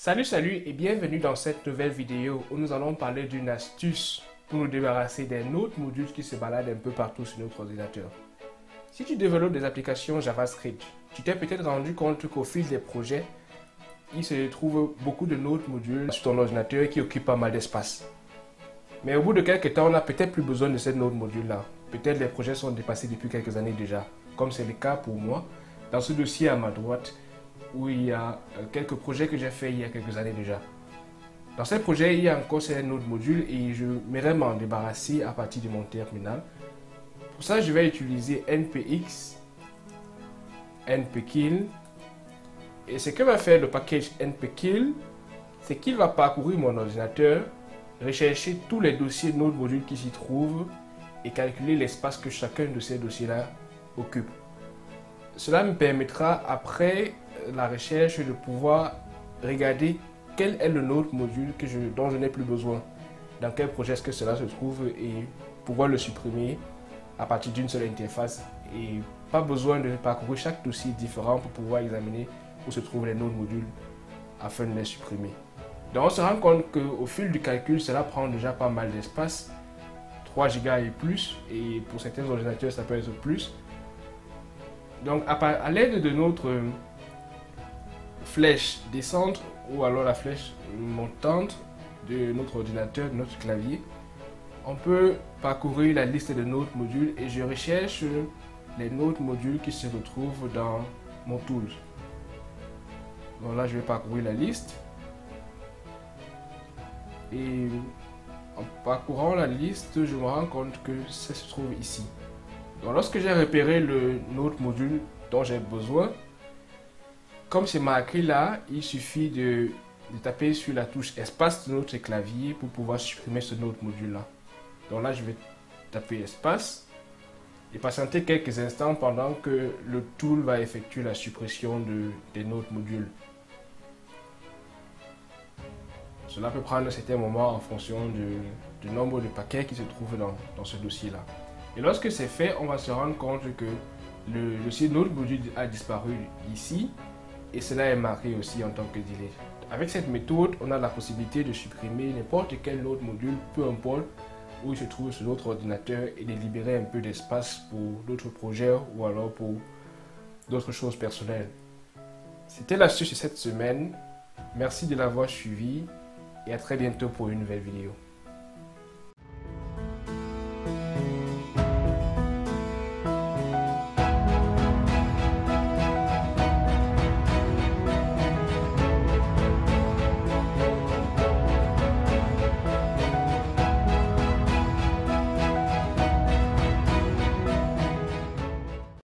Salut et bienvenue dans cette nouvelle vidéo où nous allons parler d'une astuce pour nous débarrasser des autres modules qui se baladent un peu partout sur notre ordinateur. Si tu développes des applications JavaScript, tu t'es peut-être rendu compte qu'au fil des projets, il se trouve beaucoup de autres modules sur ton ordinateur qui occupent pas mal d'espace. Mais au bout de quelques temps, on n'a peut-être plus besoin de ces autres modules-là. Peut-être les projets sont dépassés depuis quelques années déjà, comme c'est le cas pour moi. Dans ce dossier à ma droite, où il y a quelques projets que j'ai fait il y a quelques années déjà. Dans ces projets, il y a encore ces autres modules et je vais m'en débarrasser à partir de mon terminal. Pour ça, je vais utiliser npx, npkill. Et ce que va faire le package npkill, c'est qu'il va parcourir mon ordinateur, rechercher tous les dossiers autres modules qui s'y trouvent et calculer l'espace que chacun de ces dossiers-là occupe. Cela me permettra après la recherche de pouvoir regarder quel est le autre module dont je n'ai plus besoin, dans quel projet est-ce que cela se trouve et pouvoir le supprimer à partir d'une seule interface et pas besoin de parcourir chaque dossier différent pour pouvoir examiner où se trouvent les autres modules afin de les supprimer. Donc on se rend compte qu'au fil du calcul cela prend déjà pas mal d'espace, 3 Go et plus, et pour certains ordinateurs ça peut être plus. Donc à l'aide de notre flèche descente ou alors la flèche montante de notre ordinateur, de notre clavier, on peut parcourir la liste de notre modules et je recherche les autres modules qui se retrouvent dans mon tool. Donc là je vais parcourir la liste et en parcourant la liste je me rends compte que ça se trouve ici. Donc lorsque j'ai repéré le autre module dont j'ai besoin, comme c'est marqué là, il suffit de taper sur la touche espace de notre clavier pour pouvoir supprimer ce autre module là. Donc là je vais taper espace et patienter quelques instants pendant que le tool va effectuer la suppression des autres modules. Cela peut prendre un certain moment en fonction du nombre de paquets qui se trouvent dans ce dossier là. Et lorsque c'est fait, on va se rendre compte que le dossier autre module a disparu ici et cela est marqué aussi en tant que delete. Avec cette méthode, on a la possibilité de supprimer n'importe quel autre module, peu importe où il se trouve sur notre ordinateur, et de libérer un peu d'espace pour d'autres projets ou alors pour d'autres choses personnelles. C'était l'astuce de cette semaine. Merci de l'avoir suivi et à très bientôt pour une nouvelle vidéo.